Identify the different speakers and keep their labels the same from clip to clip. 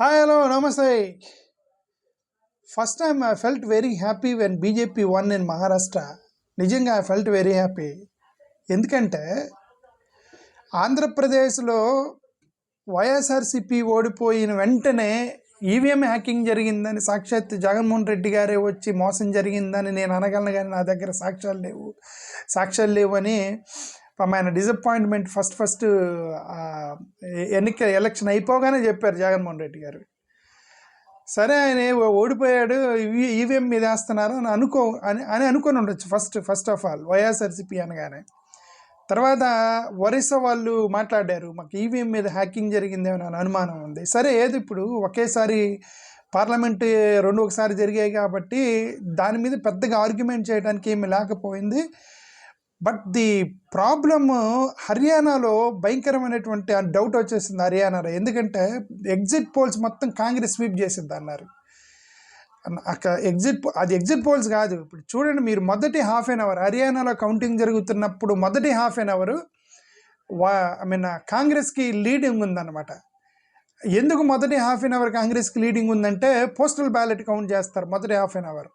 Speaker 1: Hi, hello, namaste. First time I felt very happy when BJP won in Maharashtra. నిజంగా I felt very happy. ఎందుకంటే ఆంధ్రప్రదేశ్లో వైఎస్ఆర్సిపి ఓడిపోయిన వెంటనే EVM hacking జరిగిందని సాక్షాత్ జగన్మోహన్ రెడ్డి గారే వచ్చి మోసం జరిగిందని నేను అనగలను, కానీ నా దగ్గర సాక్ష్యాలు లేవు అని ఆయన డిసప్పాయింట్మెంట్ ఫస్ట్ ఎలక్షన్ అయిపోగానే చెప్పారు జగన్మోహన్ రెడ్డి గారు. సరే ఆయన ఓడిపోయాడు, ఈవీఎం మీద వేస్తున్నారు అని అనుకొని ఉండొచ్చు ఫస్ట్ ఆఫ్ ఆల్ వైఎస్ఆర్సిపి అనగానే. తర్వాత ఒరిస్సా వాళ్ళు మాట్లాడారు, మాకు ఈవీఎం మీద హ్యాకింగ్ జరిగిందేమో అని అనుమానం ఉంది. సరే ఏది ఇప్పుడు ఒకేసారి పార్లమెంట్ ఒకసారి జరిగాయి కాబట్టి దాని మీద పెద్దగా ఆర్గ్యుమెంట్ చేయడానికి ఏమి లేకపోయింది. బట్ ది ప్రాబ్లమ్ హర్యానాలో భయంకరమైనటువంటి డౌట్ వచ్చేసింది హర్యానాలో. ఎందుకంటే ఎగ్జిట్ పోల్స్ మొత్తం కాంగ్రెస్ స్వీప్ చేసింది అన్నారు. అక్కడ ఎగ్జిట్ పోల్స్ కాదు. ఇప్పుడు చూడండి, మీరు మొదటి హాఫ్ అన్ అవర్ హర్యానాలో కౌంటింగ్ జరుగుతున్నప్పుడు మొదటి హాఫ్ అన్ అవర్ కాంగ్రెస్కి లీడింగ్ ఉందన్నమాట. ఎందుకు మొదటి హాఫ్ అన్ అవర్ కాంగ్రెస్కి లీడింగ్ ఉందంటే పోస్టల్ బ్యాలెట్ కౌంట్ చేస్తారు మొదటి half an hour.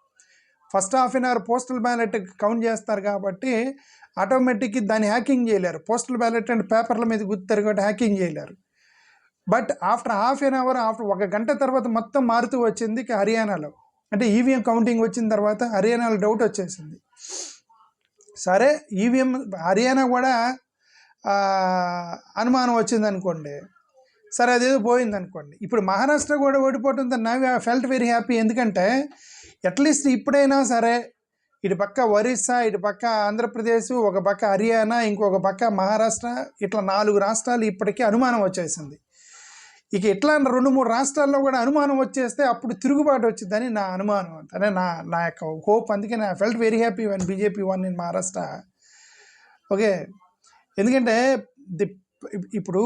Speaker 1: First half an hour postal ballot count చేస్తారు కాబట్టి ఆటోమేటిక్గా దాన్ని హ్యాకింగ్ చేయలేరు. పోస్టల్ బ్యాలెట్ అంటే పేపర్ల మీద గుర్తారు కాబట్టి హ్యాకింగ్ చేయలేరు. But after half an hour, after 1 గంట తర్వాత మొత్తం మారుతూ వచ్చింది హర్యానాలో. అంటే ఈవీఎం కౌంటింగ్ వచ్చిన తర్వాత హర్యానాలో డౌట్ వచ్చేసింది. సరే ఈవీఎం హర్యానా కూడా అనుమానం వచ్చింది అనుకోండి, సరే అదేదో పోయింది అనుకోండి. ఇప్పుడు మహారాష్ట్ర కూడా ఓడిపోవడంతో now I felt very happy. ఎందుకంటే అట్లీస్ట్ ఇప్పుడైనా సరే ఇటు పక్క ఒరిస్సా, ఇటు పక్క ఆంధ్రప్రదేశ్, ఒక పక్క హర్యానా, ఇంకొక పక్క మహారాష్ట్ర, ఇట్లా 4 రాష్ట్రాలు ఇప్పటికీ అనుమానం వచ్చేసింది. ఇక ఇట్లా 2-3 రాష్ట్రాల్లో కూడా అనుమానం వచ్చేస్తే అప్పుడు తిరుగుబాటు వచ్చిందని నా అనుమానం, అంటే నా యొక్క హోప్. అందుకే నా felt very happy one BJP one in Maharashtra. Okay, ఎందుకంటే ఇప్పుడు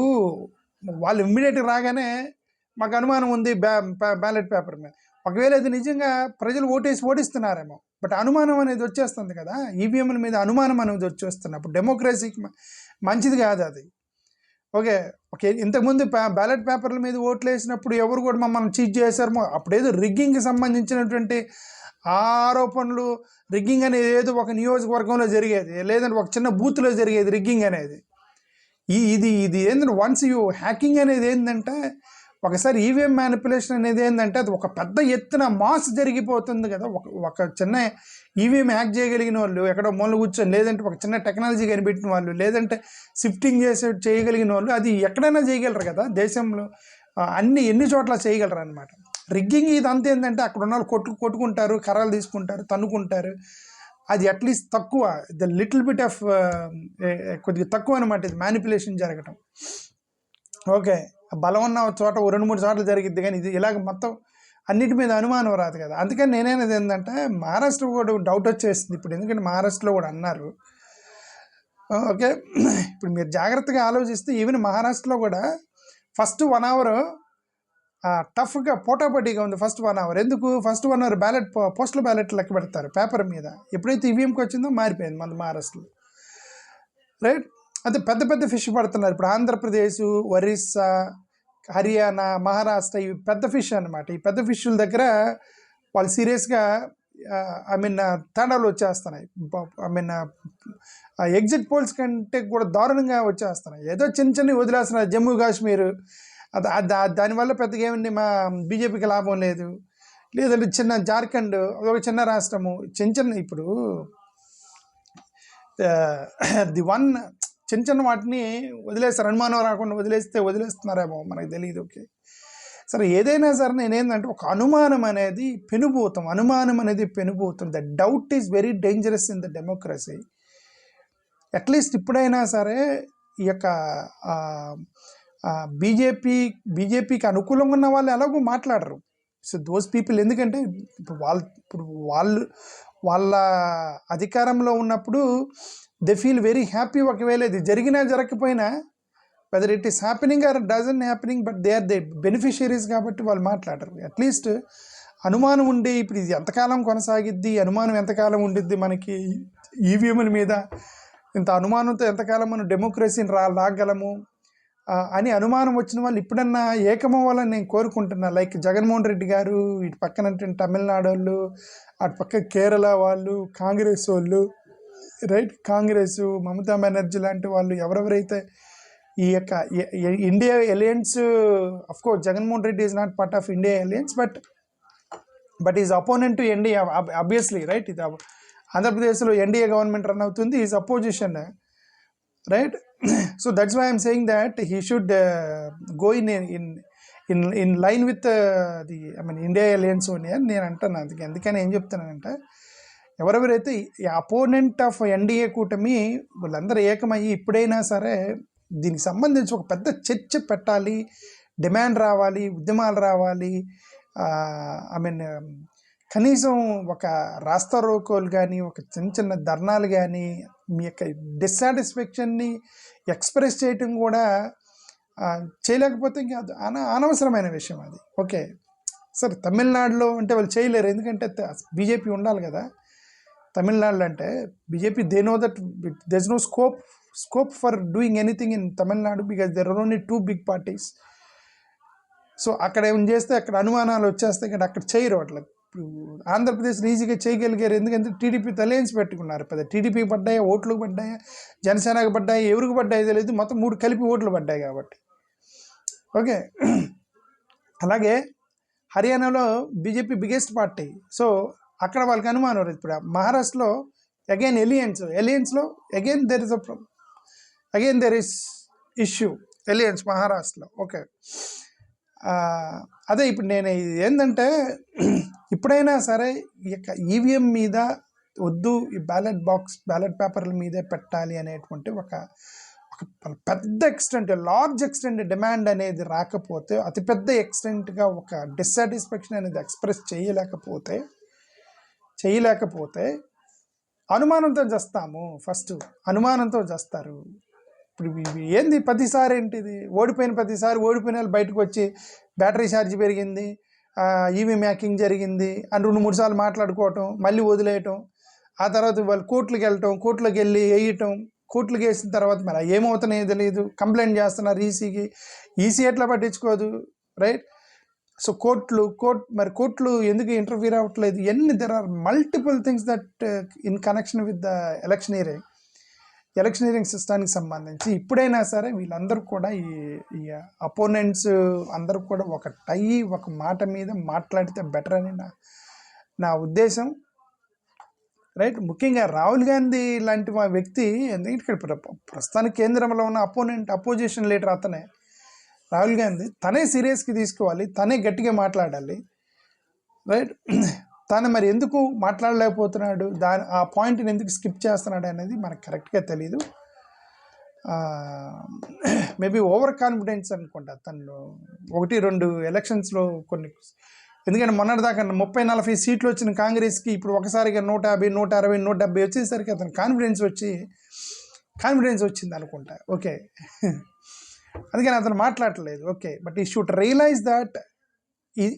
Speaker 1: వాళ్ళు ఇమ్మీడియట్గా రాగానే మాకు అనుమానం ఉంది బ్యాలెట్ పేపర్ మీద. ఒకవేళ అది నిజంగా ప్రజలు ఓడిస్తున్నారేమో, బట్ అనుమానం అనేది వచ్చేస్తుంది కదా. ఈవీఎంల మీద అనుమానం అనేది వచ్చేస్తున్నప్పుడు డెమోక్రసీకి మంచిది కాదు అది. ఓకే ఇంతకుముందు బ్యాలెట్ పేపర్ల మీద ఓట్లు వేసినప్పుడు ఎవరు కూడా మమ్మల్ని చీట్ చేశారు, అప్పుడేదో రిగ్గింగ్కి సంబంధించినటువంటి ఆరోపణలు, రిగ్గింగ్ అనేది ఏదో ఒక నియోజకవర్గంలో జరిగేది, లేదంటే ఒక చిన్న బూత్లో జరిగేది రిగ్గింగ్ అనేది. ఇది ఏంటంటే వన్స్ హ్యాకింగ్ అనేది ఏంటంటే ఒకసారి ఈవీఎం మ్యానిపులేషన్ అనేది ఏంటంటే అది ఒక పెద్ద ఎత్తున మాస్ జరిగిపోతుంది కదా. ఒక చిన్న ఈవీఎం హ్యాక్ చేయగలిగిన వాళ్ళు ఎక్కడో మూల కూర్చొని, లేదంటే ఒక చిన్న టెక్నాలజీ కనిపెట్టిన వాళ్ళు, లేదంటే షిఫ్టింగ్ చేయగలిగిన వాళ్ళు అది ఎక్కడైనా చేయగలరు కదా. దేశంలో ఎన్ని చోట్ల చేయగలరు అనమాట. రిగ్గింగ్ ఇదంతా ఏంటంటే అక్కడ ఉన్న వాళ్ళు కొట్టుకుంటారు, కర్రలు తీసుకుంటారు, తన్నుకుంటారు. అది అట్లీస్ట్ తక్కువ, ద లిటిల్ బిట్ ఆఫ్ కొద్దిగా తక్కువ అనమాట ఇది మ్యానిపులేషన్ జరగటం. ఓకే, బలం ఉన్న చోట 2-3 చోట్ల జరిగిద్ది, కానీ ఇది ఇలాగ మొత్తం అన్నిటి మీద అనుమానం రాదు కదా. అందుకని నేనేది ఏంటంటే మహారాష్ట్ర కూడా డౌట్ వచ్చేసింది ఇప్పుడు. ఎందుకంటే మహారాష్ట్రలో కూడా అన్నారు. ఓకే, ఇప్పుడు మీరు జాగ్రత్తగా ఆలోచిస్తే ఈవెన్ మహారాష్ట్రలో కూడా ఫస్ట్ 1 అవర్ టఫ్గా పోటాపోటీగా ఉంది. ఫస్ట్ 1 అవర్ ఎందుకు? ఫస్ట్ 1 అవర్ పోస్టల్ బ్యాలెట్ లెక్క పెడతారు పేపర్ మీద. ఎప్పుడైతే ఈవీఎంకి వచ్చిందో మారిపోయింది మన మహారాష్ట్రలో, రైట్. అదే పెద్ద ఫిష్ పడుతున్నారు ఇప్పుడు ఆంధ్రప్రదేశ్, ఒరిస్సా, హర్యానా, మహారాష్ట్ర, ఇవి పెద్ద ఫిష్ అనమాట. ఈ పెద్ద ఫిష్ల దగ్గర వాళ్ళు సీరియస్గా తేడాలు వచ్చేస్తున్నాయి. ఎగ్జిట్ పోల్స్ కంటే కూడా దారుణంగా వచ్చేస్తున్నాయి. ఏదో చిన్నవి వదిలేస్తున్నారు. జమ్మూ కాశ్మీర్ దానివల్ల పెద్దగా ఏమండి మా బీజేపీకి లాభం లేదు. లేదంటే చిన్న జార్ఖండ్, ఒక చిన్న రాష్ట్రము, చిన్న ఇప్పుడు చిన్న వాటిని వదిలేస్తారు. అనుమానం రాకుండా వదిలేస్తున్నారేమో మనకు తెలియదు. ఓకే, సరే ఏదైనా సరే నేనేంటంటే ఒక అనుమానం అనేది పెనుభూతం. The doubt is very dangerous in the democracy. At least ఇప్పుడైనా సరే ఈ యొక్క బీజేపీకి అనుకూలంగా ఉన్న వాళ్ళు ఎలాగో మాట్లాడరు. సో దోస్ పీపుల్, ఎందుకంటే ఇప్పుడు వాళ్ళ అధికారంలో ఉన్నప్పుడు దే ఫీల్ వెరీ హ్యాపీ. ఒకవేళ ఇది జరిగినా జరగకపోయినా, whether it is happening or doesn't happening, but they are the beneficiaries కాబట్టి వాళ్ళు మాట్లాడరు. అట్లీస్ట్ అనుమానం ఉండి ఇప్పుడు ఇది ఎంతకాలం కొనసాగిద్ది, అనుమానం ఎంతకాలం ఉండిద్ది మనకి ఈవీఎంల మీద, ఇంత అనుమానంతో ఎంతకాలం మనం డెమోక్రసీని లాగలము అని అనుమానం వచ్చిన వాళ్ళు ఇప్పుడన్నా ఏకమవ్వాలని నేను కోరుకుంటున్నా. లైక్ జగన్మోహన్ రెడ్డి గారు, ఇటు పక్కన తమిళనాడు వాళ్ళు, అటు పక్క కేరళ వాళ్ళు, కాంగ్రెస్ వాళ్ళు, రైట్, కాంగ్రెస్, మమతా బెనర్జీ లాంటి వాళ్ళు ఎవరెవరైతే ఈ యొక్క India alliance, of course Jaganmohan Reddy is not part of India alliance, but is opponent to NDA obviously, right. ఇది ఆంధ్రప్రదేశ్లో ఎన్డీఏ గవర్నమెంట్ రన్ అవుతుంది, is opposition, right. So that's why I'm saying that he should go in line with the India alliance only అని నేను అంటాను. అందుకని ఏం చెప్తున్నానంటే, ఎవరెవరైతే అపోనెంట్ ఆఫ్ ఎన్డీఏ కూటమి వాళ్ళందరూ ఏకమయ్యి ఇప్పుడైనా సరే దీనికి సంబంధించి ఒక పెద్ద చర్చ పెట్టాలి, డిమాండ్ రావాలి, ఉద్యమాలు రావాలి. కనీసం ఒక రాస్తా రోకోలు కానీ, ఒక చిన్న చిన్న ధర్నాలు కానీ, మీ యొక్క డిస్సాటిస్ఫాక్షన్ని ఎక్స్ప్రెస్ చేయటం కూడా చేయలేకపోతే ఇంకా అనవసరమైన విషయం అది. ఓకే, సరే తమిళనాడులో అంటే వాళ్ళు చేయలేరు, ఎందుకంటే బీజేపీ ఉండాలి కదా. తమిళనాడులో అంటే BJP they know that there is no scope for doing anything in Tamil Nadu because there are only 2 big parties. So అక్కడ ఏం చేస్తే అక్కడ అనుమానాలు వచ్చేస్తాయి కదా, అక్కడ చేయరు. అట్లా ఇప్పుడు ఆంధ్రప్రదేశ్లో ఈజీగా చేయగలిగారు, ఎందుకంటే టీడీపీ అలయన్స్ పెట్టుకున్నారు. పెద్ద టీడీపీకి పడ్డాయా, ఓట్లకు పడ్డాయా, జనసేనకు పడ్డాయి, ఎవరికి పడ్డాయి తెలియదు, మొత్తం 3 కలిపి ఓట్లు పడ్డాయి కాబట్టి. ఓకే, అలాగే హర్యానాలో బీజేపీ బిగ్గెస్ట్ పార్టీ, సో అక్కడ వాళ్ళకి అనుమానం లేదు. ఇప్పుడు మహారాష్ట్రలో అగైన్ ఎలియన్స్లో again there is issue alliance మహారాష్ట్రలో. ఓకే, అదే ఇప్పుడు నేను ఏంటంటే ఇప్పుడైనా సరే ఈ యొక్క ఈవీఎం మీద వద్దు, ఈ బ్యాలెట్ పేపర్ల మీదే పెట్టాలి అనేటువంటి ఒక పెద్ద ఎక్స్టెంట్, లార్జ్ ఎక్స్టెంట్ డిమాండ్ అనేది రాకపోతే, అతిపెద్ద ఎక్స్టెంట్గా ఒక డిస్సాటిస్ఫాక్షన్ అనేది ఎక్స్ప్రెస్ చేయలేకపోతే అనుమానంతో చేస్తాము. ఫస్ట్ అనుమానంతో చేస్తారు. ఇప్పుడు ఏంది ప్రతిసారి ఏంటిది, ఓడిపోయిన వాళ్ళు బయటకు వచ్చి బ్యాటరీ ఛార్జ్ పెరిగింది, ఈవీ మ్యాకింగ్ జరిగింది అని 2-3 సార్లు మాట్లాడుకోవటం, మళ్ళీ వదిలేయటం, ఆ తర్వాత వాళ్ళు కోర్టులకు వెళ్ళటం, కోర్టులకు వెళ్ళి వేయటం, కోర్టులకు వేసిన తర్వాత మరి ఏమవుతున్నాయో తెలియదు, కంప్లైంట్ చేస్తున్నారు ఈసీ ఎట్లా పట్టించుకోదు, రైట్. సో కోర్టులు ఎందుకు ఇంటర్ఫీర్ అవ్వట్లేదు, there are multiple things that in connection with the electioneering సిస్టానికి సంబంధించి ఇప్పుడైనా సరే వీళ్ళందరూ కూడా ఈ అపోనెంట్స్ అందరూ కూడా ఒక మాట మీద మాట్లాడితే బెటర్ అని నా ఉద్దేశం, రైట్. ముఖ్యంగా రాహుల్ గాంధీ లాంటి మా వ్యక్తి, ఎందుకంటే ఇక్కడ ప్రస్తుతానికి కేంద్రంలో ఉన్న అపోజిషన్ లీడర్ అతనే రాహుల్ గాంధీ, తనే సీరియస్గా తీసుకోవాలి, తనే గట్టిగా మాట్లాడాలి, రైట్. తను మరి ఎందుకు మాట్లాడలేకపోతున్నాడు, ఆ పాయింట్ని ఎందుకు స్కిప్ చేస్తున్నాడు అనేది మనకు కరెక్ట్గా తెలీదు. మేబీ ఓవర్ కాన్ఫిడెన్స్ అనుకుంటా తను. 1-2 ఎలక్షన్స్లో కొన్ని, ఎందుకంటే మొన్నటిదాకా 30-40 సీట్లు వచ్చిన కాంగ్రెస్కి ఇప్పుడు ఒకసారిగా 150, 160, 170 వచ్చేసరికి అతను కాన్ఫిడెన్స్ వచ్చింది అనుకుంటా. ఓకే, అందుకని అతను మాట్లాడలేదు. ఓకే, బట్ ఈ షుడ్ రియలైజ్ దట్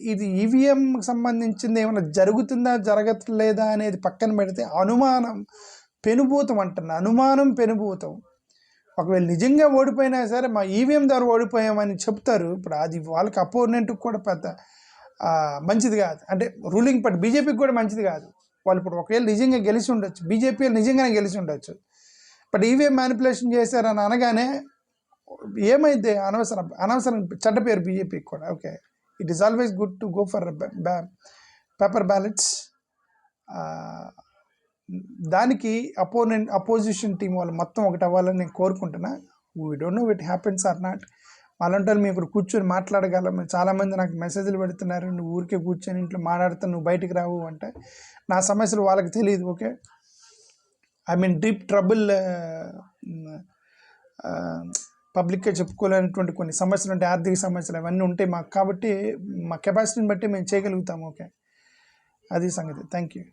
Speaker 1: ఇది ఈవీఎంకి సంబంధించింది ఏమైనా జరుగుతుందా జరగట్లేదా అనేది పక్కన పెడితే అనుమానం పెనుభూతం. ఒకవేళ నిజంగా ఓడిపోయినా సరే మా ఈవీఎం ద్వారా ఓడిపోయామని చెప్తారు. ఇప్పుడు అది వాళ్ళకి అపోనెంట్కి కూడా పెద్ద మంచిది కాదు, అంటే రూలింగ్ పార్టీ బీజేపీకి కూడా మంచిది కాదు. వాళ్ళు ఇప్పుడు ఒకవేళ నిజంగా గెలిచి ఉండొచ్చు, బీజేపీ నిజంగానే గెలిచి ఉండొచ్చు, బట్ ఈవీఎం మ్యానిపులేషన్ చేశారని అనగానే ఏమైంది, అనవసరం చెడ్డ పేరు బీజేపీకి కూడా. Okay, it is always good to go for paper ballots. దానికి అపోజిషన్ టీం వాళ్ళు మొత్తం ఒకటి అవ్వాలని నేను కోరుకుంటున్నా. We don't know it happens or not. అలాంటి వాళ్ళు మేము ఇక్కడ కూర్చొని మాట్లాడగలం. చాలామంది నాకు మెసేజ్లు పెడుతున్నారు, నువ్వు ఊరికే కూర్చొని ఇంట్లో మాట్లాడుతావు, నువ్వు బయటికి రావు అంటే. నా సమస్యలు వాళ్ళకి తెలియదు. Okay, I mean deep trouble, పబ్లిక్గా చెప్పుకోలేనటువంటి కొన్ని సమస్యలు ఉంటాయి, ఆర్థిక సమస్యలు అవన్నీ ఉంటాయి మాకు. కాబట్టి మా కెపాసిటీని బట్టి మేము చేయగలుగుతాము. ఓకే, అది సంగతి. Thank you.